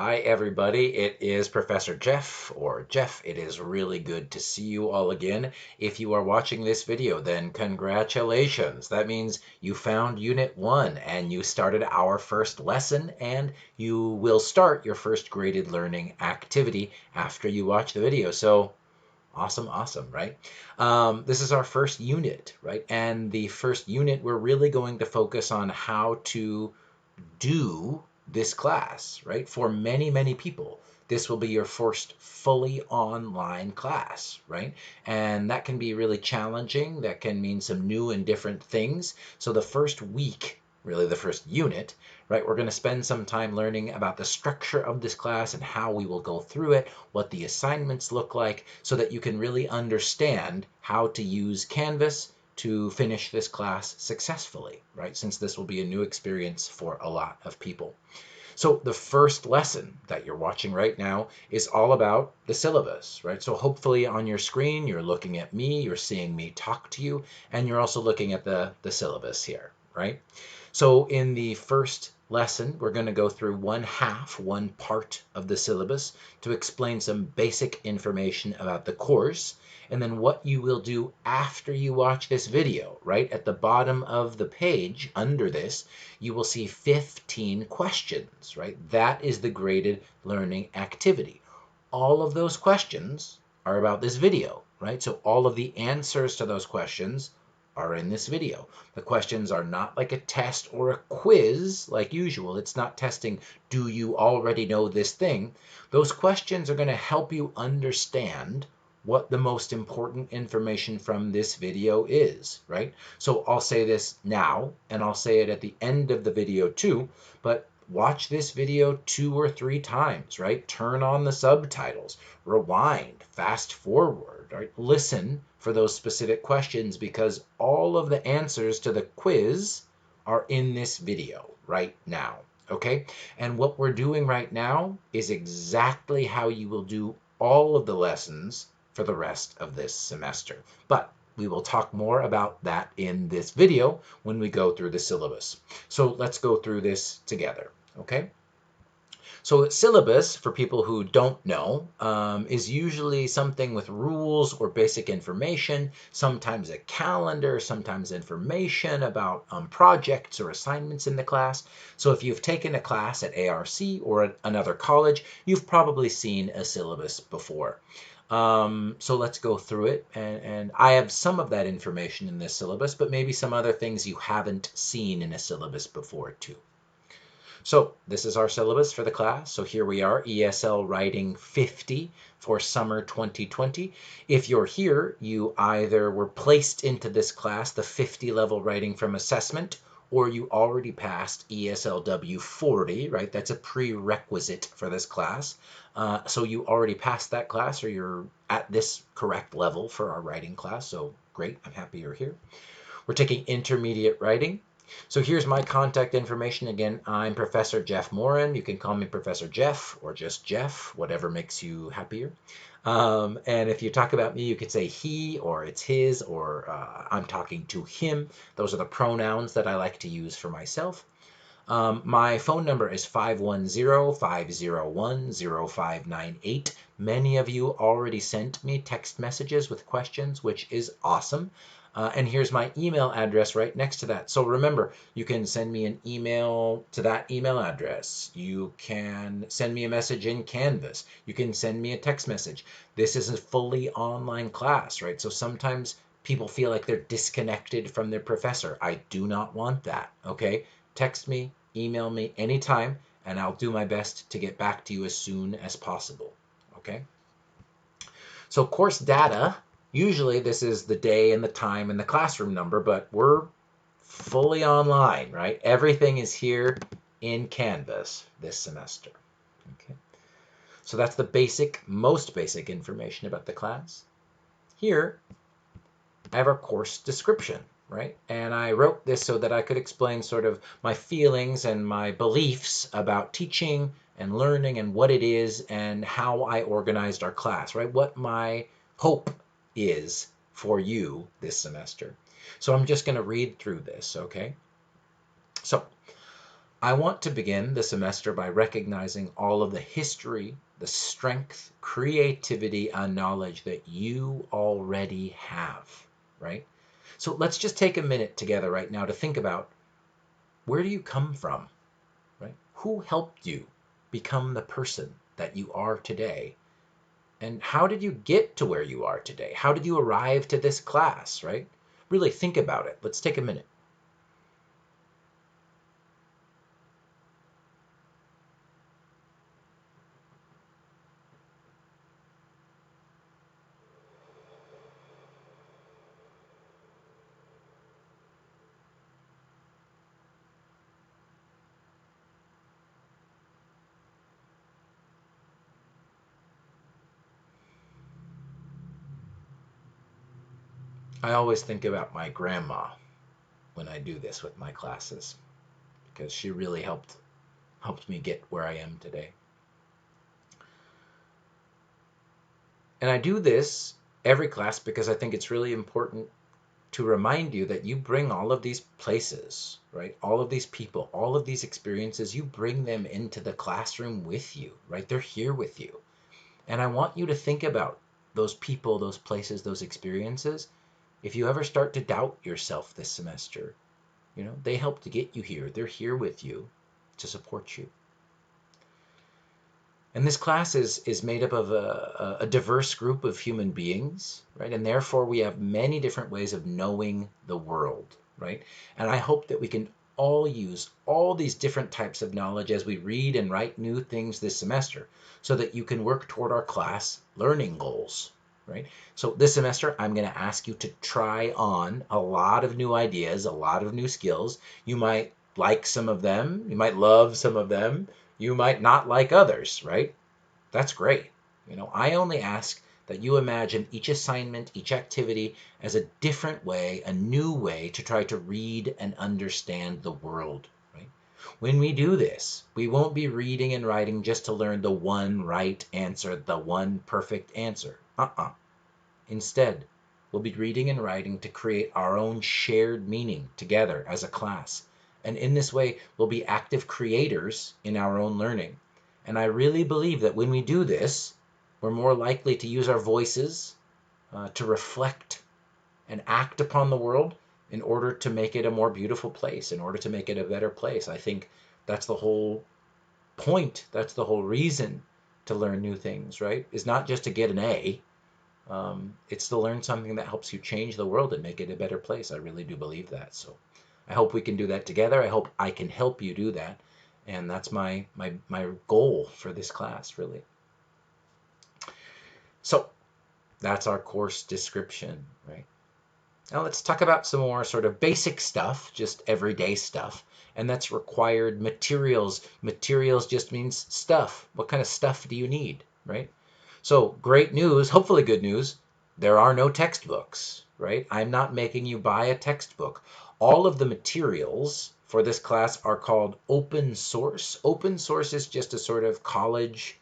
Hi everybody, it is Professor Jeff, or Jeff. It is really good to see you all again. If you are watching this video, then congratulations. That means you found Unit 1 and you started our first lesson, and you will start your first graded learning activity after you watch the video. So awesome, awesome, right? This is our first unit, right? And the first unit, we're really going to focus on how to do this class, right? For many, many people, this will be your first fully online class, right? And that can be really challenging. That can mean some new and different things. So the first week, really the first unit, right, we're going to spend some time learning about the structure of this class and how we will go through it, what the assignments look like, so that you can really understand how to use Canvas to finish this class successfully, right? Since this will be a new experience for a lot of people. So the first lesson that you're watching right now is all about the syllabus, right? So hopefully on your screen, you're looking at me, you're seeing me talk to you, and you're also looking at the syllabus here, right? So in the first lesson, we're going to go through one part of the syllabus to explain some basic information about the course, and then what you will do after you watch this video, right? At the bottom of the page under this, you will see 15 questions, right? That is the graded learning activity. All of those questions are about this video, right? So all of the answers to those questions are in this video. The questions are not like a test or a quiz like usual. It's not testing, do you already know this thing? Those questions are going to help you understand what the most important information from this video is, right? So I'll say this now, and I'll say it at the end of the video too, but watch this video 2 or 3 times, right? Turn on the subtitles, rewind, fast forward, right? Listen for those specific questions, because all of the answers to the quiz are in this video right now, okay? And what we're doing right now is exactly how you will do all of the lessons for the rest of this semester. But we will talk more about that in this video when we go through the syllabus. So let's go through this together, okay? So syllabus, for people who don't know, is usually something with rules or basic information, sometimes a calendar, sometimes information about projects or assignments in the class. So if you've taken a class at ARC or at another college, you've probably seen a syllabus before. So let's go through it, and I have some of that information in this syllabus, but maybe some other things you haven't seen in a syllabus before too. So this is our syllabus for the class. So here we are, ESL Writing 50 for summer 2020. If you're here, you either were placed into this class, the 50 level writing from assessment, or you already passed ESLW50, right? That's a prerequisite for this class. So you already passed that class, or you're at this correct level for our writing class. So great, I'm happy you're here. We're taking intermediate writing. So here's my contact information. Again, I'm Professor Jeff Morin. You can call me Professor Jeff or just Jeff, whatever makes you happier. And if you talk about me, you could say he, or it's his, or I'm talking to him. Those are the pronouns that I like to use for myself. My phone number is 510-501-0598. Many of you already sent me text messages with questions, which is awesome. And here's my email address right next to that. So remember, you can send me an email to that email address. You can send me a message in Canvas. You can send me a text message. This is a fully online class, right? So sometimes people feel like they're disconnected from their professor. I do not want that, okay? Text me, email me anytime, and I'll do my best to get back to you as soon as possible, okay? So course data, usually this is the day and the time and the classroom number, but we're fully online, right? Everything is here in Canvas this semester, okay? So that's the basic, most basic information about the class. Here, I have our course description, right? And I wrote this so that I could explain sort of my feelings and my beliefs about teaching and learning and what it is and how I organized our class, right? What my hope is for you this semester. So I'm just going to read through this, okay? So I want to begin the semester by recognizing all of the history, the strength, creativity, and knowledge that you already have, right? So let's just take a minute together right now to think about, where do you come from, right? Who helped you become the person that you are today? And how did you get to where you are today? How did you arrive to this class, right? Really think about it. Let's take a minute. I always think about my grandma when I do this with my classes, because she really helped me get where I am today. And I do this every class because I think it's really important to remind you that you bring all of these places, right? All of these people, all of these experiences, you bring them into the classroom with you, right? They're here with you. And I want you to think about those people, those places, those experiences. If you ever start to doubt yourself this semester, they help to get you here. They're here with you to support you. And this class is made up of a diverse group of human beings, right? And therefore we have many different ways of knowing the world, right? And I hope that we can all use all these different types of knowledge as we read and write new things this semester, so that you can work toward our class learning goals, right? So this semester, I'm going to ask you to try on a lot of new ideas, a lot of new skills. You might like some of them, you might love some of them, you might not like others, right? That's great. I only ask that you imagine each assignment, each activity as a different way, a new way to try to read and understand the world, right? When we do this, we won't be reading and writing just to learn the one right answer, the one perfect answer. Instead, we'll be reading and writing to create our own shared meaning together as a class. And in this way, we'll be active creators in our own learning. And I really believe that when we do this, we're more likely to use our voices to reflect and act upon the world in order to make it a more beautiful place, in order to make it a better place. I think that's the whole point. That's the whole reason to learn new things, right? Is not just to get an A. It's to learn something that helps you change the world and make it a better place. I really do believe that. So I hope we can do that together. I hope I can help you do that. And that's my goal for this class, really. So that's our course description, right? Now let's talk about some more sort of basic stuff, just everyday stuff. And that's required materials. Materials just means stuff. What kind of stuff do you need, right? So great news, hopefully good news, there are no textbooks, right? I'm not making you buy a textbook. All of the materials for this class are called open source. Open source is just a sort of college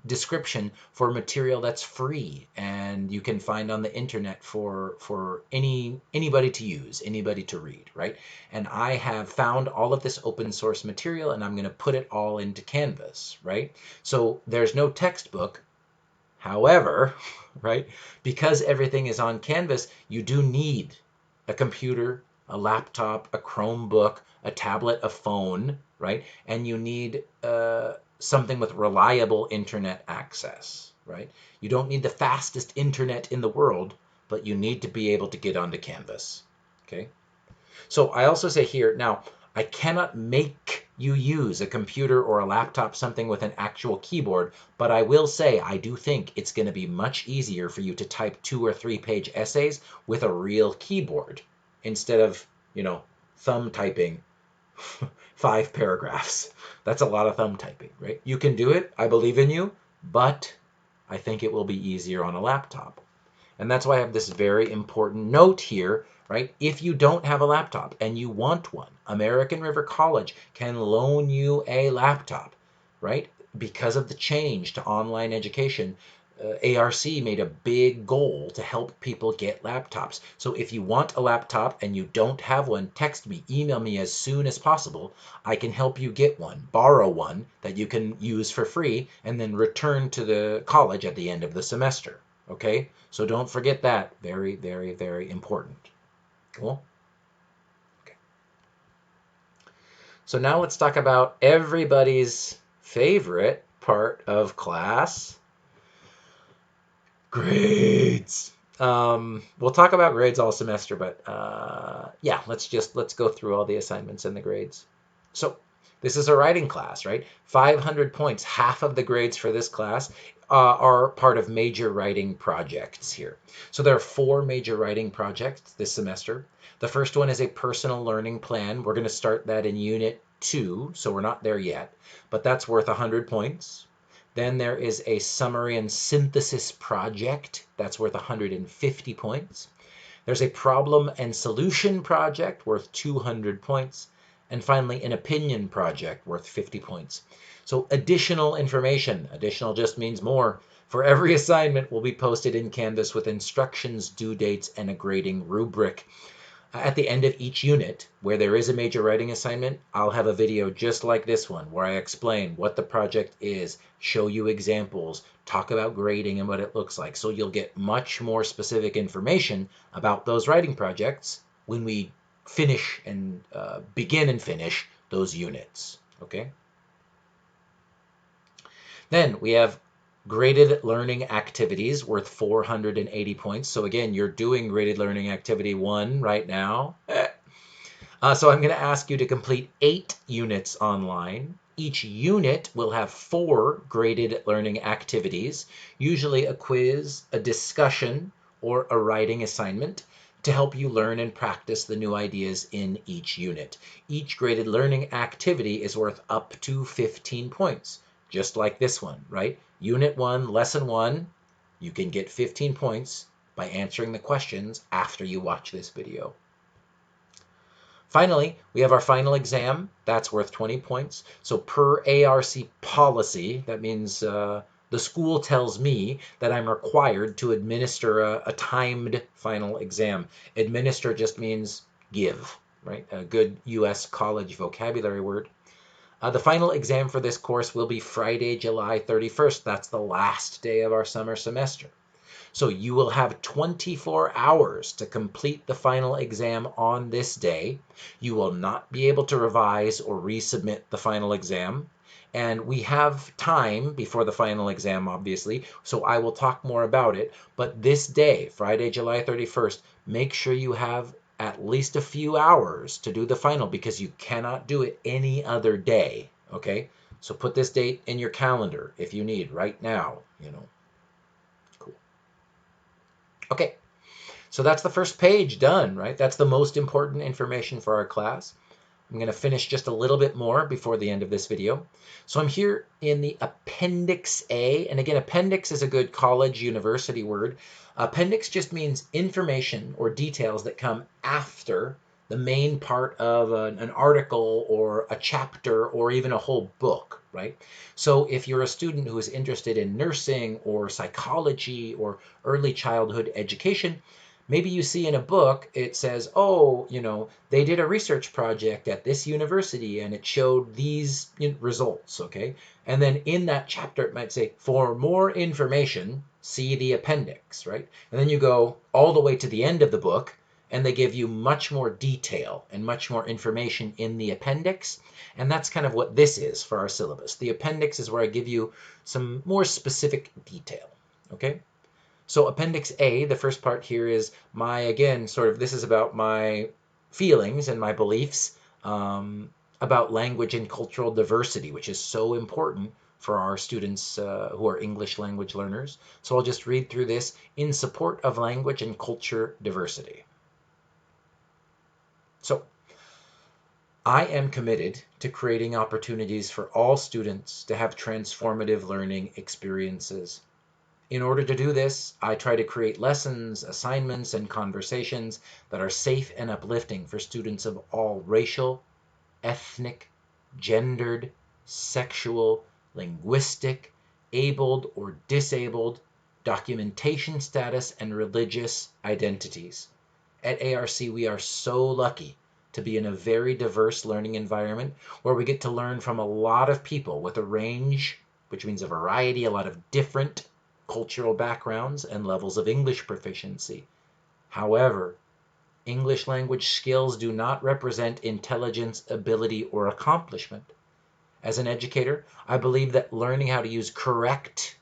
description for material that's free and you can find on the internet for anybody to use, anybody to read, right? And I have found all of this open source material and I'm going to put it all into Canvas, right? So there's no textbook. However, right, because everything is on Canvas, you do need a computer, a laptop, a Chromebook, a tablet, a phone, right? And you need something with reliable internet access, right? You don't need the fastest internet in the world, but you need to be able to get onto Canvas, okay? So I also say here, now, I cannot make you use a computer or a laptop, something with an actual keyboard, but I will say I do think it's going to be much easier for you to type 2 or 3 page essays with a real keyboard instead of, thumb typing 5 paragraphs. That's a lot of thumb typing, right? You can do it. I believe in you, but I think it will be easier on a laptop. And that's why I have this very important note here, right? If you don't have a laptop and you want one, American River College can loan you a laptop, right? Because of the change to online education, ARC made a big goal to help people get laptops. So if you want a laptop and you don't have one, text me, email me as soon as possible. I can help you get one, borrow one that you can use for free, and then return to the college at the end of the semester. Okay? So don't forget that. Very, very, very important. Cool? Okay. So now let's talk about everybody's favorite part of class, grades. We'll talk about grades all semester, but yeah, let's go through all the assignments and the grades. So this is a writing class, right? 500 points, half of the grades for this class are part of major writing projects here. So there are 4 major writing projects this semester. The first one is a personal learning plan. We're going to start that in Unit 2, so we're not there yet, but that's worth 100 points. Then there is a summary and synthesis project that's worth 150 points. There's a problem and solution project worth 200 points. And finally, an opinion project worth 50 points. So additional information, additional just means more, for every assignment will be posted in Canvas with instructions, due dates, and a grading rubric. At the end of each unit, where there is a major writing assignment, I'll have a video just like this one where I explain what the project is, show you examples, talk about grading and what it looks like. So you'll get much more specific information about those writing projects when we finish and begin and finish those units. Okay? Then we have graded learning activities worth 480 points. So again, you're doing graded learning activity 1 right now. So I'm going to ask you to complete 8 units online. Each unit will have 4 graded learning activities, usually a quiz, a discussion, or a writing assignment to help you learn and practice the new ideas in each unit. Each graded learning activity is worth up to 15 points, just like this one, right? Unit 1, Lesson 1, you can get 15 points by answering the questions after you watch this video. Finally, we have our final exam. That's worth 20 points. So per ARC policy, that means the school tells me that I'm required to administer a timed final exam. Administer just means give, right? A good US college vocabulary word. The final exam for this course will be Friday, July 31st. That's the last day of our summer semester. So you will have 24 hours to complete the final exam on this day. You will not be able to revise or resubmit the final exam. And we have time before the final exam, obviously, so I will talk more about it. But this day, Friday, July 31st, make sure you have at least a few hours to do the final because you cannot do it any other day, okay? So put this date in your calendar if you need right now, you know. Cool. Okay, so that's the first page done, right? That's the most important information for our class. I'm going to finish just a little bit more before the end of this video. So I'm here in the Appendix A. And again, appendix is a good college, university word. Appendix just means information or details that come after the main part of an article or a chapter or even a whole book, right? So if you're a student who is interested in nursing or psychology or early childhood education, maybe you see in a book, it says, oh, you know, they did a research project at this university and it showed these results, okay? And then in that chapter, it might say, for more information, see the appendix, right? And then you go all the way to the end of the book and they give you much more detail and much more information in the appendix. And that's kind of what this is for our syllabus. The appendix is where I give you some more specific detail, okay? So Appendix A, the first part here is my, again, sort of, this is about my feelings and my beliefs about language and cultural diversity, which is so important for our students who are English language learners. So I'll just read through this in support of language and culture diversity. So, I am committed to creating opportunities for all students to have transformative learning experiences. In order to do this, I try to create lessons, assignments, and conversations that are safe and uplifting for students of all racial, ethnic, gendered, sexual, linguistic, abled or disabled, documentation status, and religious identities. At ARC, we are so lucky to be in a very diverse learning environment where we get to learn from a lot of people with a range, which means a variety, a lot of different cultural backgrounds and levels of English proficiency. However, English language skills do not represent intelligence, ability, or accomplishment. As an educator, I believe that learning how to use correct,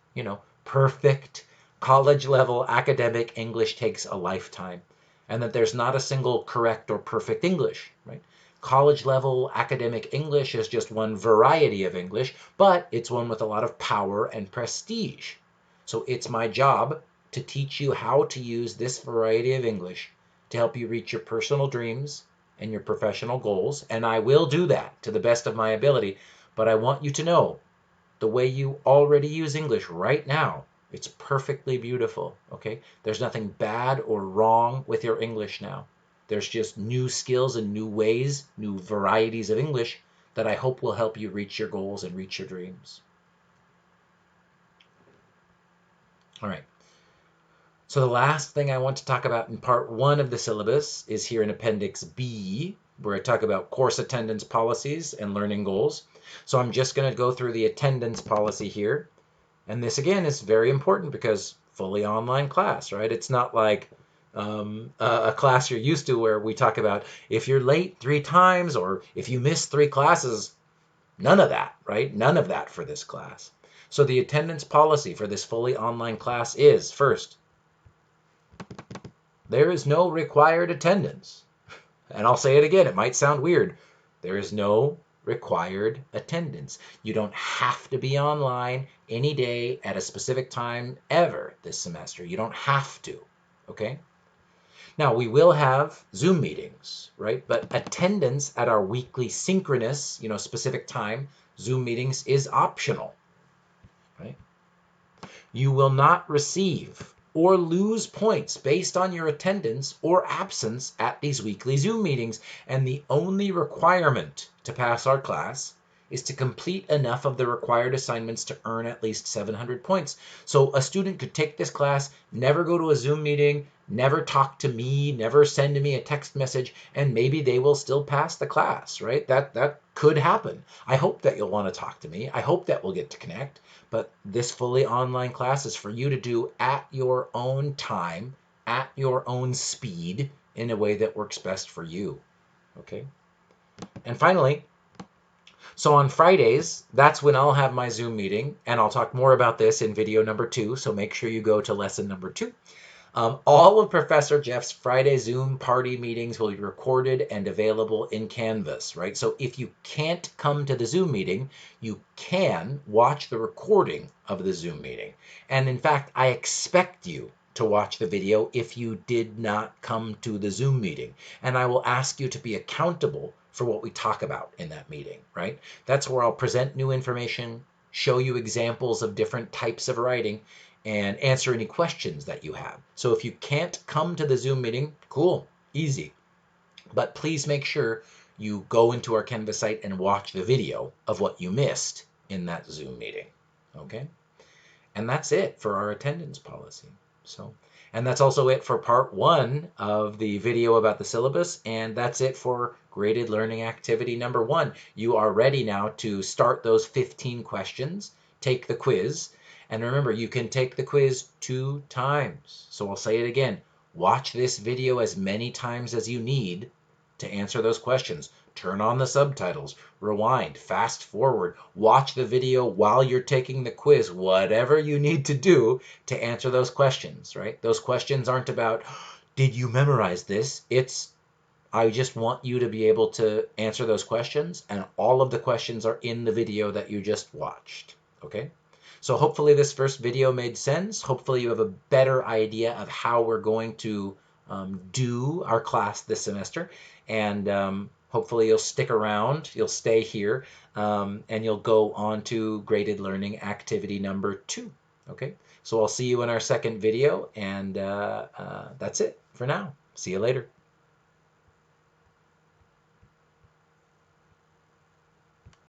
perfect, college level academic English takes a lifetime, and that there's not a single correct or perfect English, right? College level academic English is just one variety of English, but it's one with a lot of power and prestige. So it's my job to teach you how to use this variety of English to help you reach your personal dreams and your professional goals, and I will do that to the best of my ability. But I want you to know the way you already use English right now, it's perfectly beautiful, okay? There's nothing bad or wrong with your English now. There's just new skills and new ways, new varieties of English that I hope will help you reach your goals and reach your dreams. All right. So the last thing I want to talk about in part 1 of the syllabus is here in Appendix B, where I talk about course attendance policies and learning goals. So I'm just going to go through the attendance policy here. And this, again, is very important because fully online class, right? It's not like a class you're used to where we talk about if you're late 3 times or if you miss 3 classes. None of that, right? None of that for this class. So the attendance policy for this fully online class is, first, there is no required attendance. And I'll say it again, it might sound weird. There is no required attendance. You don't have to be online any day at a specific time ever this semester. You don't have to, okay? Now, we will have Zoom meetings, right? But attendance at our weekly synchronous, specific time Zoom meetings is optional, right? You will not receive or lose points based on your attendance or absence at these weekly Zoom meetings. And the only requirement to pass our class is to complete enough of the required assignments to earn at least 700 points. So a student could take this class, never go to a Zoom meeting, never talk to me, never send me a text message, and maybe they will still pass the class, right? That could happen. I hope that you'll want to talk to me. I hope that we'll get to connect. But this fully online class is for you to do at your own time, at your own speed, in a way that works best for you, okay? And finally, so on Fridays, that's when I'll have my Zoom meeting, and I'll talk more about this in video number 2, so make sure you go to lesson number 2. All of Professor Jeff's Friday Zoom party meetings will be recorded and available in Canvas, right? So if you can't come to the Zoom meeting, you can watch the recording of the Zoom meeting. And in fact, I expect you to watch the video if you did not come to the Zoom meeting. And I will ask you to be accountable for what we talk about in that meeting, right? That's where I'll present new information, show you examples of different types of writing, and answer any questions that you have. So if you can't come to the Zoom meeting, cool, easy. But please make sure you go into our Canvas site and watch the video of what you missed in that Zoom meeting, okay? And that's it for our attendance policy. And that's also it for part 1 of the video about the syllabus, and that's it for graded learning activity number 1. You are ready now to start those 15 questions, take the quiz, and remember, you can take the quiz 2 times. So I'll say it again. Watch this video as many times as you need to answer those questions. Turn on the subtitles, rewind, fast forward, watch the video while you're taking the quiz, whatever you need to do to answer those questions, right? Those questions aren't about, did you memorize this? I just want you to be able to answer those questions, and all of the questions are in the video that you just watched, okay? So hopefully this first video made sense. Hopefully you have a better idea of how we're going to do our class this semester. And hopefully you'll stick around, you'll stay here, and you'll go on to graded learning activity number 2. Okay, so I'll see you in our second video, and that's it for now. See you later.